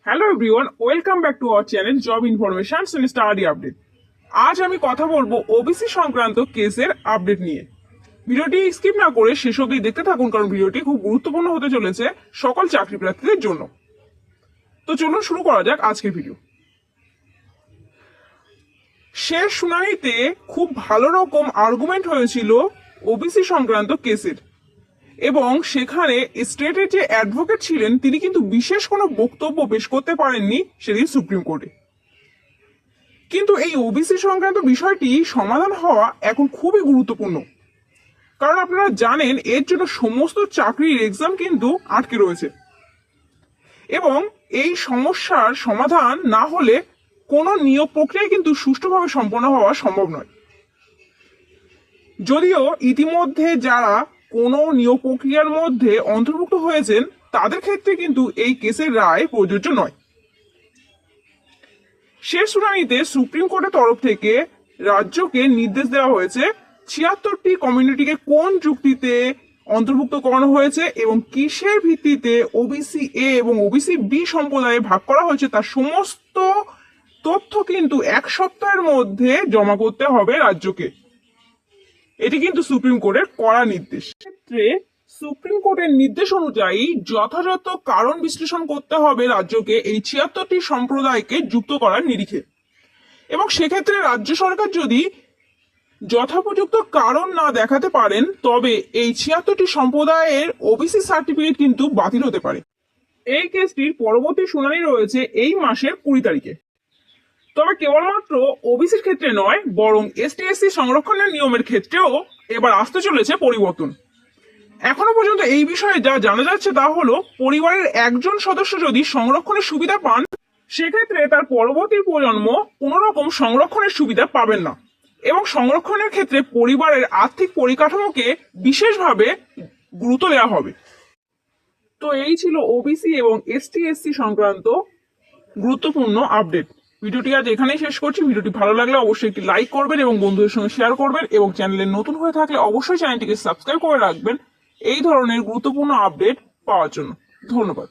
Hello everyone, welcome back to our channel job informations and study update. আজ আমি কথা বলবো ওবিসি সংক্রান্ত কেসের আপডেট নিয়ে। ভিডিওটি স্কিপ না করে শেষ অবধি দেখতে থাকুন, কারণ ভিডিওটি খুব গুরুত্বপূর্ণ হতে চলেছে সকল চাকরি প্রার্থীদের জন্য। তো চলুন শুরু করা যাক আজকের ভিডিও। শেষ শুনানিতে খুব ভালো রকম আর্গুমেন্ট হয়েছিল ওবিসি সংক্রান্ত কেসের, এবং সেখানে স্টেটের যে অ্যাডভোকেট ছিলেন তিনি কিন্তু বিশেষ কোনো বক্তব্য পেশ করতে পারেননি সেদিন সুপ্রিম কোর্টে। কিন্তু এই ওবিসি সংক্রান্ত বিষয়টি সমাধান হওয়া এখন খুবই গুরুত্বপূর্ণ, কারণ আপনারা জানেন এর জন্য সমস্ত চাকরির এক্সাম কিন্তু আটকে রয়েছে, এবং এই সমস্যার সমাধান না হলে কোনো নিয়োগ প্রক্রিয়া কিন্তু সুষ্ঠুভাবে সম্পন্ন হওয়া সম্ভব নয়। যদিও ইতিমধ্যে যারা কোনো নিয়োগ প্রক্রিয়ার মধ্যে অন্তর্ভুক্ত হয়েছেন তাদের ক্ষেত্রে কিন্তু এই কেসের রায় প্রযোজ্য নয়। শেষ শুনানিতে সুপ্রিম কোর্টের তরফ থেকে রাজ্যকে নির্দেশ দেওয়া হয়েছে ৭৬টি কমিউনিটিকে কোন যুক্তিতে অন্তর্ভুক্ত করানো হয়েছে এবং কিসের ভিত্তিতে ওবিসি এ এবং ওবিসি বি সম্প্রদায়ে ভাগ করা হয়েছে তার সমস্ত তথ্য কিন্তু ১ সপ্তাহের মধ্যে জমা করতে হবে রাজ্যকে। এটি কিন্তু সুপ্রিম কোর্টের কড়া নির্দেশ। ক্ষেত্রে সুপ্রিম কোর্টের নির্দেশ অনুযায়ী যথাযথ কারণ বিশ্লেষণ করতে হবে রাজ্যকে এই ৭৬টি সম্প্রদায়কে যুক্ত করার নিরিখে, এবং সেক্ষেত্রে রাজ্য সরকার যদি যথোপযুক্ত কারণ না দেখাতে পারেন তবে এই ৭৬টি সম্প্রদায়ের ওবিসি সার্টিফিকেট কিন্তু বাতিল হতে পারে। এই কেসটির পরবর্তী শুনানি রয়েছে এই মাসের ২০ তারিখে। তবে কেবলমাত্র ওবিসির ক্ষেত্রে নয়, বরং এসটি এসসি সংরক্ষণের নিয়মের ক্ষেত্রেও এবার আসতে চলেছে পরিবর্তন। এখনো পর্যন্ত এই বিষয়ে যা জানা যাচ্ছে তা হলো, পরিবারের একজন সদস্য যদি সংরক্ষণের সুবিধা পান সেক্ষেত্রে তার পরবর্তী প্রজন্ম কোন রকম সংরক্ষণের সুবিধা পাবেন না, এবং সংরক্ষণের ক্ষেত্রে পরিবারের আর্থিক পরিকাঠামোকে বিশেষভাবে গুরুত্ব দেওয়া হবে। তো এই ছিল ওবিসি এবং এসটি এসসি সংক্রান্ত গুরুত্বপূর্ণ আপডেট। ভিডিওটি আজ এখানেই শেষ করছি। ভিডিওটি ভালো লাগলে অবশ্যই একটি লাইক করবেন এবং বন্ধুদের সঙ্গে শেয়ার করবেন, এবং চ্যানেলে নতুন হয়ে থাকলে অবশ্যই চ্যানেলটিকে সাবস্ক্রাইব করে রাখবেন এই ধরনের গুরুত্বপূর্ণ আপডেট পাওয়ার জন্য। ধন্যবাদ।